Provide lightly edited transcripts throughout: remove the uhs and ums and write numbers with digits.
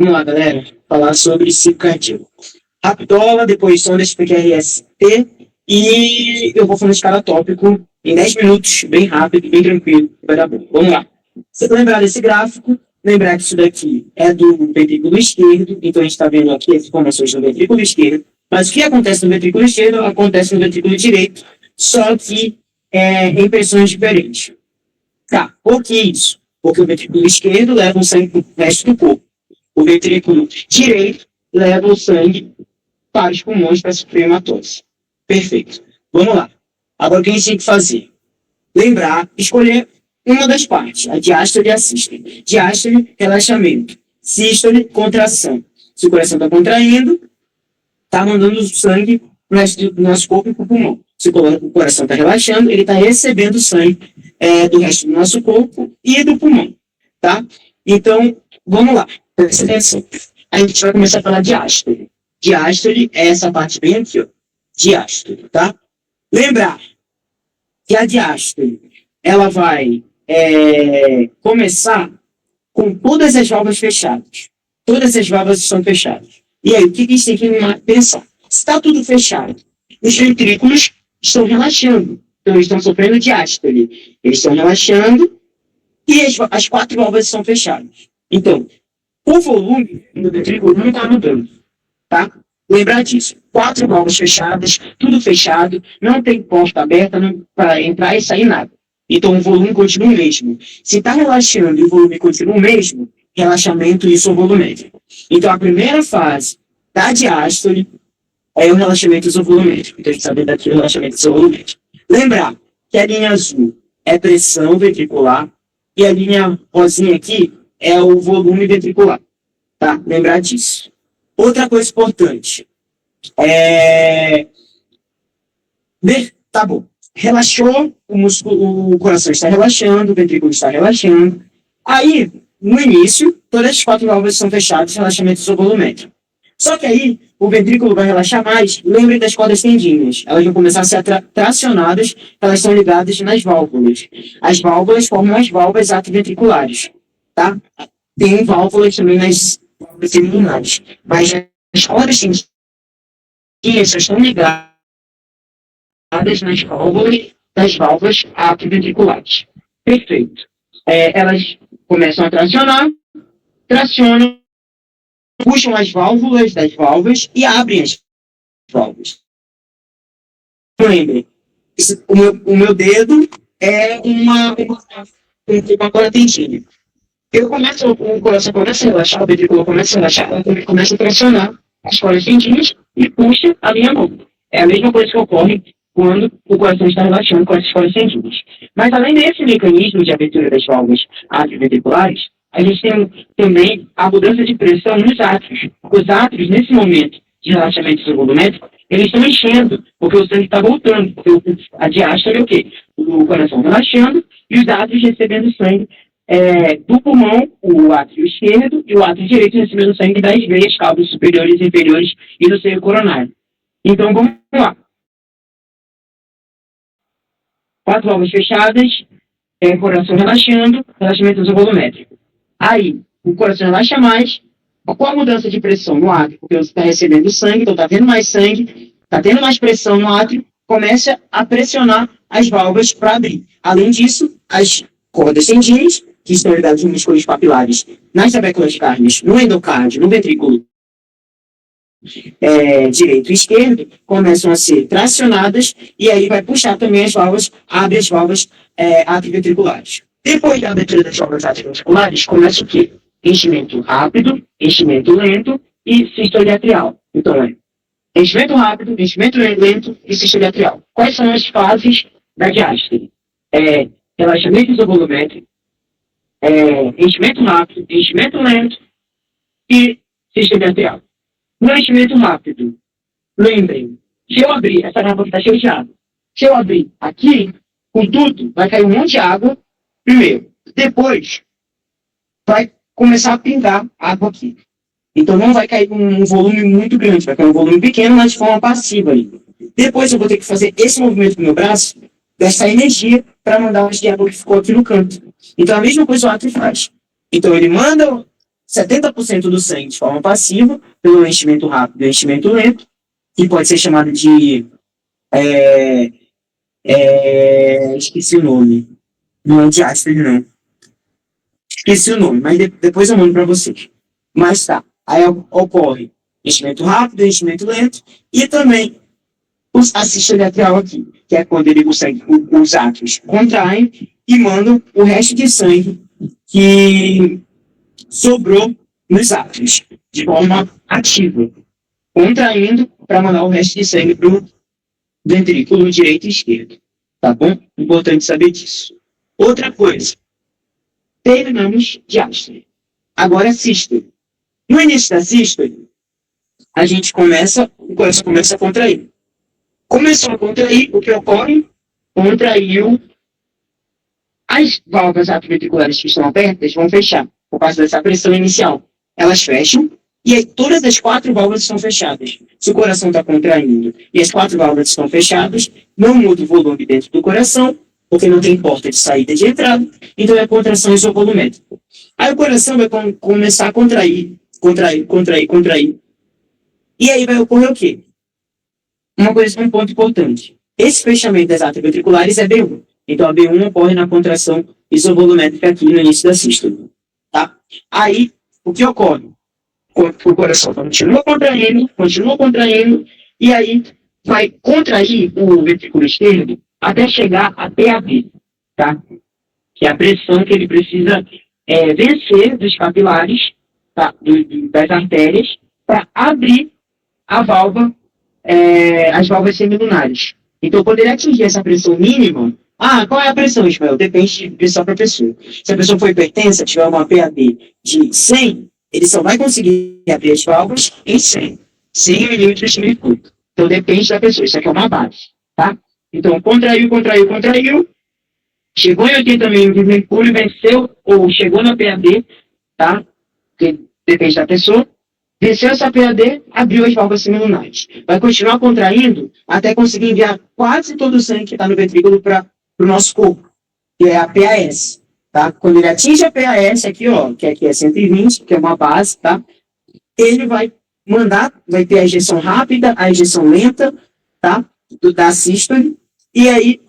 Vamos lá, galera, falar sobre ciclo cardíaco. Rapidola, depois sondas PQRST, e eu vou falar de cada tópico em 10 minutos, bem rápido, bem tranquilo, vai dar bom. Vamos lá. Você lembrar desse gráfico, lembrar que isso daqui é do ventrículo esquerdo, então a gente está vendo aqui as informações do ventrículo esquerdo, mas o que acontece no ventrículo esquerdo acontece no ventrículo direito, só que em pressões diferentes. Tá, por que isso? Porque o ventrículo esquerdo leva o sangue para o resto do corpo. O ventrículo direito leva o sangue para os pulmões para suprir hematose. Perfeito. Vamos lá. Agora o que a gente tem que fazer? Lembrar, escolher uma das partes, a diástole e a sístole. Diástole, relaxamento. Sístole, contração. Se o coração está contraindo, está mandando sangue para o resto do nosso corpo e para o pulmão. Se o coração está relaxando, ele está recebendo sangue do resto do nosso corpo e do pulmão. Tá? Então, vamos lá. Presta atenção. A gente vai começar a falar de diástole. Diástole é essa parte bem aqui, ó. Diástole, tá? Lembrar que a diástole, ela vai começar com todas as válvulas fechadas. Todas as válvulas estão fechadas. E aí, o que a gente tem que pensar? Se está tudo fechado, os ventrículos estão relaxando. Então, eles estão sofrendo diástole. Eles estão relaxando e as 4 válvulas estão fechadas. Então, o volume do ventrículo não está mudando, tá? Lembrar disso. 4 válvulas fechadas, tudo fechado, não tem porta aberta para entrar e sair nada. Então, o volume continua o mesmo. Se está relaxando e o volume continua o mesmo, relaxamento isovolumétrico. Então, a primeira fase da diástole é o relaxamento isovolumétrico. Então, a gente sabe daqui o relaxamento isovolumétrico. Lembrar que a linha azul é pressão ventricular e a linha rosinha aqui é o volume ventricular, tá? Lembrar disso. Outra coisa importante tá bom. Relaxou, o coração está relaxando, o ventrículo está relaxando. Aí, no início, todas as 4 válvulas são fechadas, relaxamento isovolumétrico. Só que aí, o ventrículo vai relaxar mais, lembre das cordas tendinhas. Elas vão começar a ser tracionadas, elas são ligadas nas válvulas. As válvulas formam as válvulas atrioventriculares. Tá? Tem válvulas também nas válvulas terminais, mas as cordas tendinhas estão ligadas nas válvulas atrioventriculares. Perfeito. Elas começam a tracionam, puxam as válvulas das válvulas e abrem as válvulas. Lembrem, o meu dedo é uma corda tendinha. O coração começa a relaxar, o ventrículo começa a relaxar, ele começa a pressionar as cordas tendinhas e puxa a minha mão. É a mesma coisa que ocorre quando o coração está relaxando com essas cordas tendinhas. Mas além desse mecanismo de abertura das válvulas atrioventriculares, a gente tem também a mudança de pressão nos átrios. Os átrios, nesse momento de relaxamento isovolumétrico, eles estão enchendo, porque o sangue está voltando. Porque a diástole é o quê? O coração relaxando e os átrios recebendo sangue do pulmão, o átrio esquerdo, e o átrio direito recebendo sangue das veias, caudos superiores e inferiores e do seio coronário. Então, vamos lá. 4 válvulas fechadas, coração relaxando, relaxamento isovolumétrico. Aí, o coração relaxa mais, com a mudança de pressão no átrio, porque você está recebendo sangue, então está tendo mais sangue, está tendo mais pressão no átrio, começa a pressionar as válvulas para abrir. Além disso, as cordas tendinhas, que estão ligadas nos músculos papilares, nas trabéculas carnes, no endocárdio, no ventrículo direito e esquerdo, começam a ser tracionadas e aí vai puxar também as válvulas, abre as válvulas atrioventriculares. Depois da abertura das válvulas atrioventriculares, começa o quê? Enchimento rápido, enchimento lento e sístole atrial. Então, enchimento rápido, enchimento lento e sístole atrial. Quais são as fases da diástole? Relaxamento isovolumétrico, enchimento rápido, enchimento lento e sístole atrial. No enchimento rápido, lembrem, se eu abrir, essa garrafa está cheia de água. Se eu abrir aqui, com tudo, vai cair um monte de água primeiro. Depois, vai começar a pingar água aqui. Então, não vai cair um volume muito grande, vai cair um volume pequeno, mas de forma passiva ali. Depois, eu vou ter que fazer esse movimento com o meu braço, gastar energia para mandar o de água que ficou aqui no canto. Então, a mesma coisa o átrio faz. Então, ele manda 70% do sangue de forma passiva, pelo enchimento rápido e enchimento lento, que pode ser chamado de... esqueci o nome. Não é diástole, não. Esqueci o nome, mas depois eu mando para vocês. Mas tá. Aí ocorre enchimento rápido, enchimento lento, e também a sístole atrial aqui, que é quando ele consegue, os átrios contraem e mandam o resto de sangue que sobrou nos átrios, de forma ativa, contraindo para mandar o resto de sangue para o ventrículo direito e esquerdo. Tá bom? Importante saber disso. Outra coisa. Terminamos diástole. Agora, sístole. No início da sístole, o coração começa a contrair. Começou a contrair, o que ocorre? Contraiu. As válvulas atrioventriculares que estão abertas vão fechar, por causa dessa pressão inicial. Elas fecham, e aí todas as 4 válvulas estão fechadas. Se o coração está contraindo e as 4 válvulas estão fechadas, não muda o volume dentro do coração, porque não tem porta de saída e de entrada, então é contração isovolumétrica. Aí o coração vai começar a contrair. E aí vai ocorrer o quê? Um ponto importante. Esse fechamento das atrioventriculares é B1. Então a B1 ocorre na contração isovolumétrica aqui no início da sístole. Tá? Aí, o que ocorre? O coração continua contraindo, e aí vai contrair o ventrículo esquerdo até chegar a PAB, tá? Que é a pressão que ele precisa vencer dos capilares, tá? Das artérias, para abrir a válvula, as válvulas semilunares. Então, quando ele atingir essa pressão mínima, qual é a pressão, Ismael? Depende de pessoa para pessoa. Se a pessoa for hipertensa, tiver uma PAB de 100, ele só vai conseguir abrir as válvulas em 100 milímetros de mercúrio. Então, depende da pessoa. Isso aqui é uma base, tá? Então, contraiu. Chegou em 80 milímetros de mercúrio, venceu, ou chegou na PAD, tá? Porque depende da pessoa. Venceu essa PAD, abriu as válvulas semilunares. Vai continuar contraindo até conseguir enviar quase todo o sangue que está no ventrículo para o nosso corpo, que é a PAS. Tá? Quando ele atinge a PAS aqui, ó, que aqui é 120, que é uma base, tá? Ele vai ter a ejeção rápida, a ejeção lenta, tá? Da sístole, e aí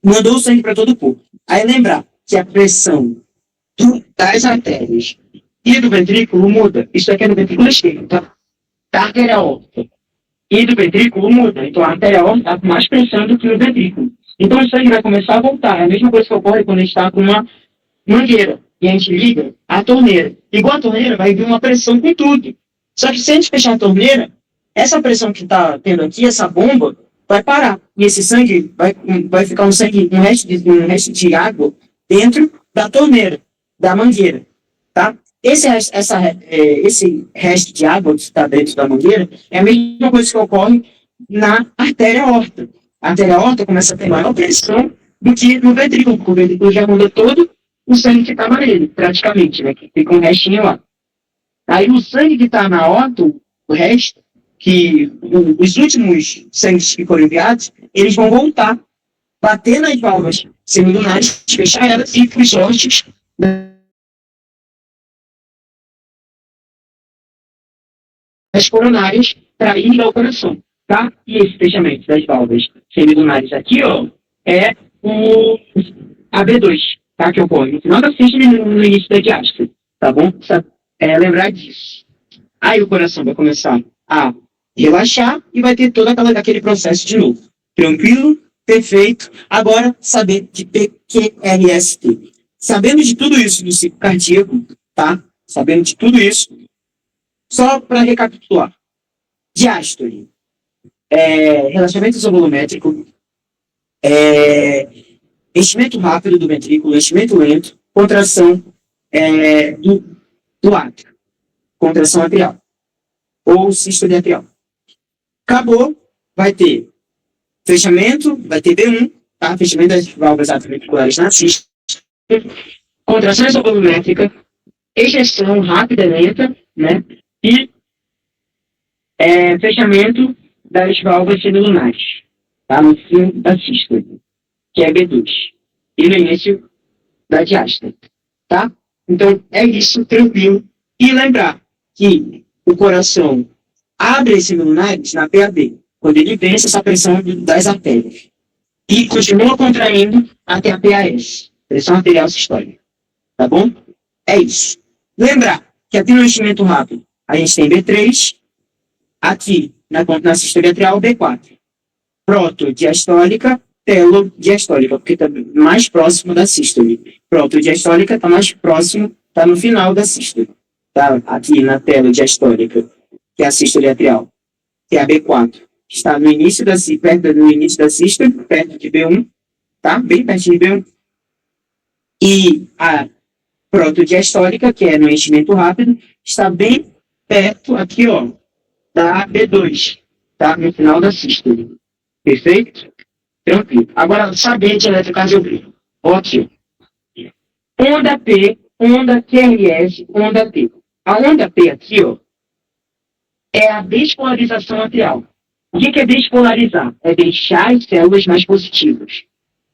mandou o sangue para todo o corpo. Aí lembrar que a pressão das artérias e do ventrículo muda. Isso aqui é do ventrículo esquerdo, tá? Da artéria aórtica. E do ventrículo muda. Então a artéria aórtica está com mais pressão do que o ventrículo. Então o sangue vai começar a voltar. É a mesma coisa que ocorre quando a gente está com uma mangueira e a gente liga a torneira. Igual a torneira, vai vir uma pressão com tudo. Só que se a gente fechar a torneira, essa pressão que está tendo aqui, essa bomba, vai parar. E esse sangue vai ficar um resto de água dentro da torneira, da mangueira. Tá? Esse resto de água que está dentro da mangueira é a mesma coisa que ocorre na artéria aorta. A artéria aorta começa a ter maior pressão do que no ventrículo, porque o ventrículo já manda todo o sangue que estava nele, praticamente, né? Que fica um restinho lá. Aí o sangue que está na aorta, o resto, os últimos sangues que foram enviados, eles vão voltar, bater nas válvulas semilunares, fechar elas e para os órgãos das coronárias para ir ao coração, tá? E esse fechamento das válvulas semilunares aqui, ó, é o AB2, tá? Que ocorre no final da sístole e no início da diástole, tá bom? Lembrar disso. Aí o coração vai começar a relaxar e vai ter todo aquele processo de novo. Tranquilo, perfeito. Agora, saber de PQRST. Sabendo de tudo isso do ciclo cardíaco, tá? Sabendo de tudo isso, só para recapitular. Diástole. Relaxamento isovolumétrico. Enchimento rápido do ventrículo, enchimento lento, contração do átrio. Contração atrial. Ou sístole atrial. Acabou, vai ter fechamento, vai ter B1, tá? Fechamento das válvulas atrioventriculares na sístole, contração isovolumétrica, ejeção rápida e lenta, né? E fechamento das válvulas semilunares, tá? No fim da sístole, que é B2, e no início da diástole, tá? Então, é isso, tranquilo. E lembrar que o coração abre esse lunares na PAD, quando ele vence essa pressão das artérias. E continua contraindo até a PAS, pressão arterial sistólica. Tá bom? É isso. Lembrar que aqui no enchimento rápido, a gente tem B3, aqui na sístole atrial, B4. Protodiastólica, telodiastólica, porque está mais próximo da sístole. Protodiastólica está mais próximo, está no final da sístole. Tá aqui na telodiastólica, que é a sístole atrial, que é a B4. Está no início da sístole, perto de B1, tá? Bem perto de B1. E a protodiastólica, que é no enchimento rápido, está bem perto aqui, ó, da B2, tá? No final da sístole. Perfeito? Tranquilo. Agora, saber de eletrocardiograma. Ok. Onda P, onda QRS, onda P. A onda P aqui, ó, é a despolarização atrial. O que é despolarizar? É deixar as células mais positivas.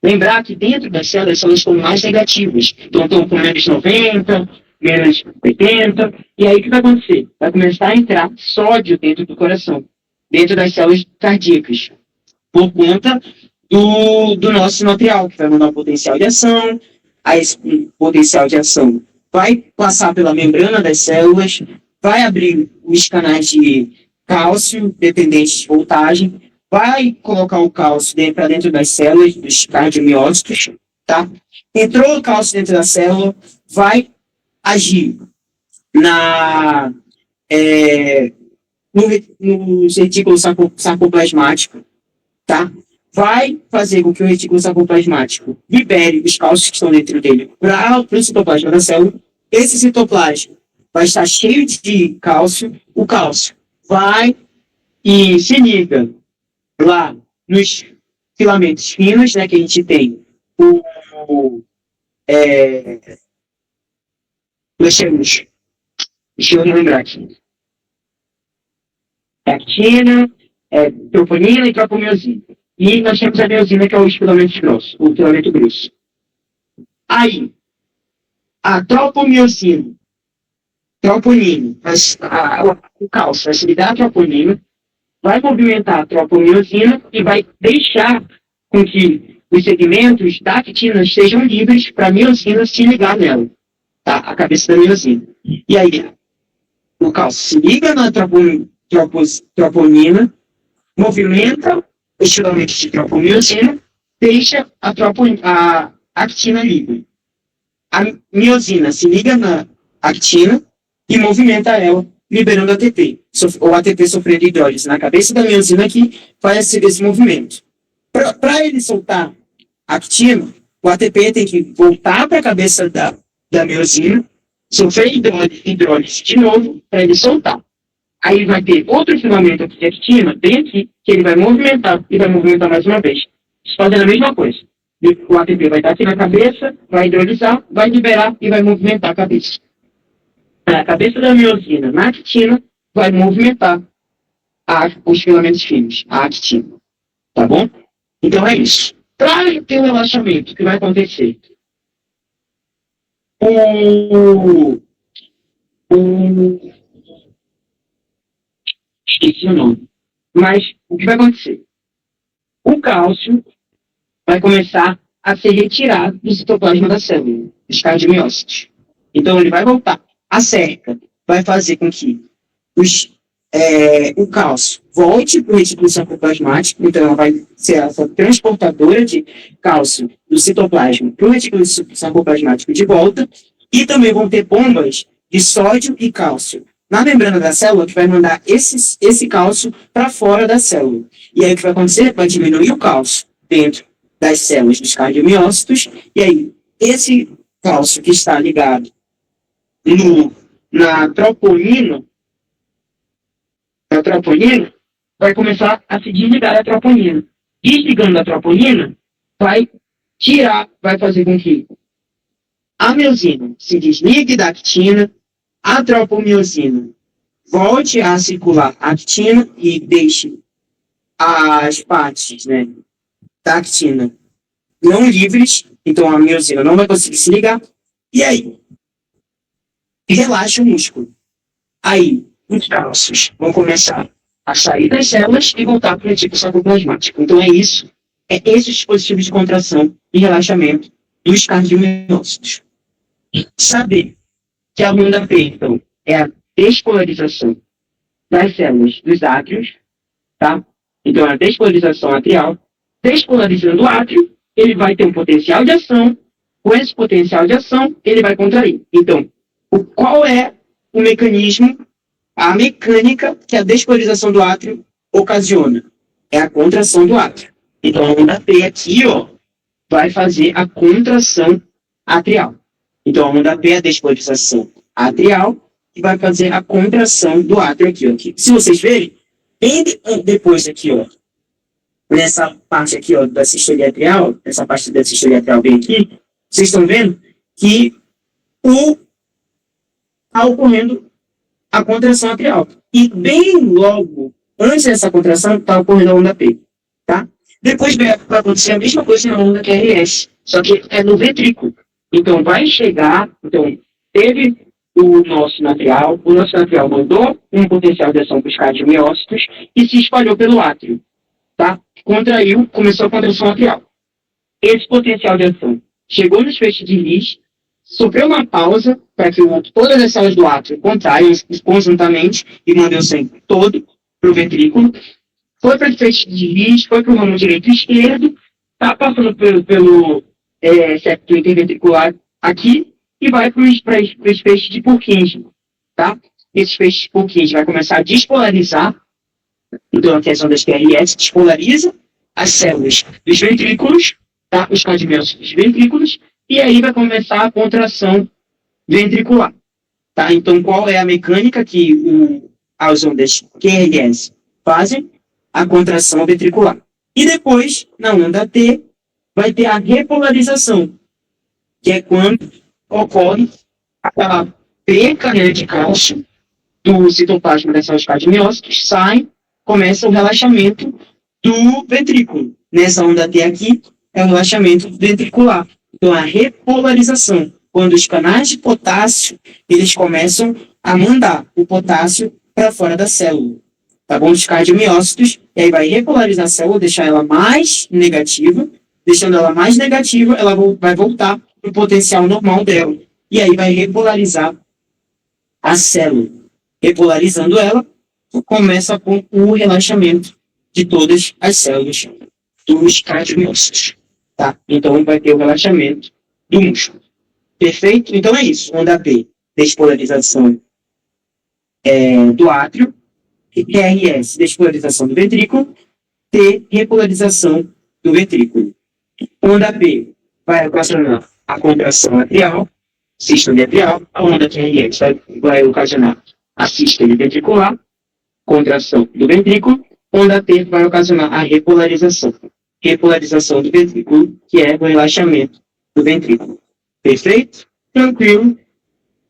Lembrar que dentro das células, as células estão mais negativas. Então, estão com menos 90, menos 80. E aí, o que vai acontecer? Vai começar a entrar sódio dentro do coração, dentro das células cardíacas, por conta do nosso sinoatrial, que vai mandar um potencial de ação. Aí, esse potencial de ação vai passar pela membrana das células, vai abrir os canais de cálcio dependentes de voltagem, vai colocar o cálcio para dentro das células, dos cardiomiócitos, tá? Entrou o cálcio dentro da célula, vai agir no retículo sarcoplasmático, tá? Vai fazer com que o retículo sarcoplasmático libere os cálcios que estão dentro dele para o citoplasma da célula. Esse citoplasma vai estar cheio de cálcio. O cálcio vai e se lá nos filamentos finos, né, que a gente tem deixa eu lembrar aqui. Actina, troponina e tropomiosina. E nós temos a miosina, que é os filamentos grossos, o filamento grosso. Aí, a troponina, o cálcio vai se ligar à troponina, vai movimentar a tropomiosina e vai deixar com que os segmentos da actina sejam livres para a miosina se ligar nela, tá? A cabeça da miosina. E aí, o cálcio se liga na troponina, movimenta os filamentos de tropomiosina, deixa a actina livre. A miosina se liga na actina e movimenta ela, liberando ATP, ou ATP sofrendo hidrólise na cabeça da miosina, que vai ser esse movimento. Para ele soltar a actina, o ATP tem que voltar para a cabeça da miosina, sofrer hidrólise de novo, para ele soltar. Aí vai ter outro filamento aqui de actina, bem aqui, que ele vai movimentar, e vai movimentar mais uma vez. Fazendo a mesma coisa. O ATP vai estar aqui na cabeça, vai hidrolisar, vai liberar e vai movimentar a cabeça. A cabeça da miosina na actina vai movimentar os filamentos finos, a actina. Tá bom? Então é isso. Para ter o relaxamento, o que vai acontecer? Esqueci o nome. Mas o que vai acontecer? O cálcio vai começar a ser retirado do citoplasma da célula, dos cardiomiócitos. Então ele vai voltar. A cerca vai fazer com que o cálcio volte para o retículo sarcoplasmático, então ela vai ser essa transportadora de cálcio do citoplasma para o retículo sarcoplasmático de volta, e também vão ter bombas de sódio e cálcio na membrana da célula, que vai mandar esse cálcio para fora da célula. E aí o que vai acontecer? Vai diminuir o cálcio dentro das células dos cardiomiócitos, e aí esse cálcio que está ligado na troponina, vai começar a se desligar a troponina. Desligando a troponina, vai fazer com que a miosina se desligue da actina, a tropomiosina volte a circular a actina e deixe as partes, né, da actina não livres, então a miosina não vai conseguir se ligar, e aí relaxa o músculo. Aí, os cálcios vão começar a sair das células e voltar para o reticulo sarcoplasmático. Então, é isso. É esse dispositivo de contração e relaxamento dos cardiomiócitos. Saber que a onda P, então, é a despolarização das células dos átrios, tá? Então, a despolarização atrial. Despolarizando o átrio, ele vai ter um potencial de ação. Com esse potencial de ação, ele vai contrair. Então, qual é o mecanismo, a mecânica que a despolarização do átrio ocasiona? É a contração do átrio. Então, a onda P aqui, ó, vai fazer a contração atrial. Então, a onda P é a despolarização atrial e vai fazer a contração do átrio aqui, ó. Se vocês verem, bem depois aqui, ó, nessa parte aqui, ó, da sistolia atrial, essa parte da sistolia atrial bem aqui, vocês estão vendo que está ocorrendo a contração atrial. E bem logo antes dessa contração, está ocorrendo a onda P, tá? Depois vai acontecer a mesma coisa na onda QRS, só que é no ventrículo. Então, vai chegar, então, teve o nosso atrial mandou um potencial de ação para os cardiomiócitos e se espalhou pelo átrio, tá? Contraiu, começou a contração atrial. Esse potencial de ação chegou nos feixes de Lis, sofreu uma pausa para que todas as células do átrio contraiam conjuntamente e mandem o sangue todo para o ventrículo. Foi para o feixe de Lis, foi para o ramo direito e esquerdo, está passando pelo septo interventricular aqui e vai para os feixes de Purkinje, tá? Esses feixes de Purkinje vai começar a despolarizar, então a questão das QRS despolariza as células dos ventrículos, tá? Os cardiomiócitos dos ventrículos, e aí vai começar a contração ventricular, tá? Então, qual é a mecânica que as ondas QRS fazem? A contração ventricular. E depois, na onda T, vai ter a repolarização, que é quando ocorre aquela perca de cálcio do citoplasma das células cardiomiócitas, sai, começa o relaxamento do ventrículo. Nessa onda T aqui, é o relaxamento ventricular. Então, a repolarização, quando os canais de potássio, eles começam a mandar o potássio para fora da célula. Tá bom? Os cardiomiócitos, e aí vai repolarizar a célula, deixar ela mais negativa. Deixando ela mais negativa, ela vai voltar para o potencial normal dela. E aí vai repolarizar a célula. Repolarizando ela, começa com o relaxamento de todas as células dos cardiomiócitos. Tá? Então, vai ter o relaxamento do músculo. Perfeito? Então, é isso. Onda P, despolarização do átrio. QRS, despolarização do ventrículo. T, repolarização do ventrículo. Onda P vai ocasionar a contração atrial, sístole atrial. A onda QRS vai ocasionar a sístole ventricular, contração do ventrículo. Onda T vai ocasionar a repolarização do ventrículo, que é o relaxamento do ventrículo. Perfeito? Tranquilo?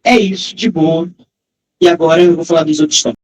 É isso, de boa. E agora eu vou falar dos outros tópicos.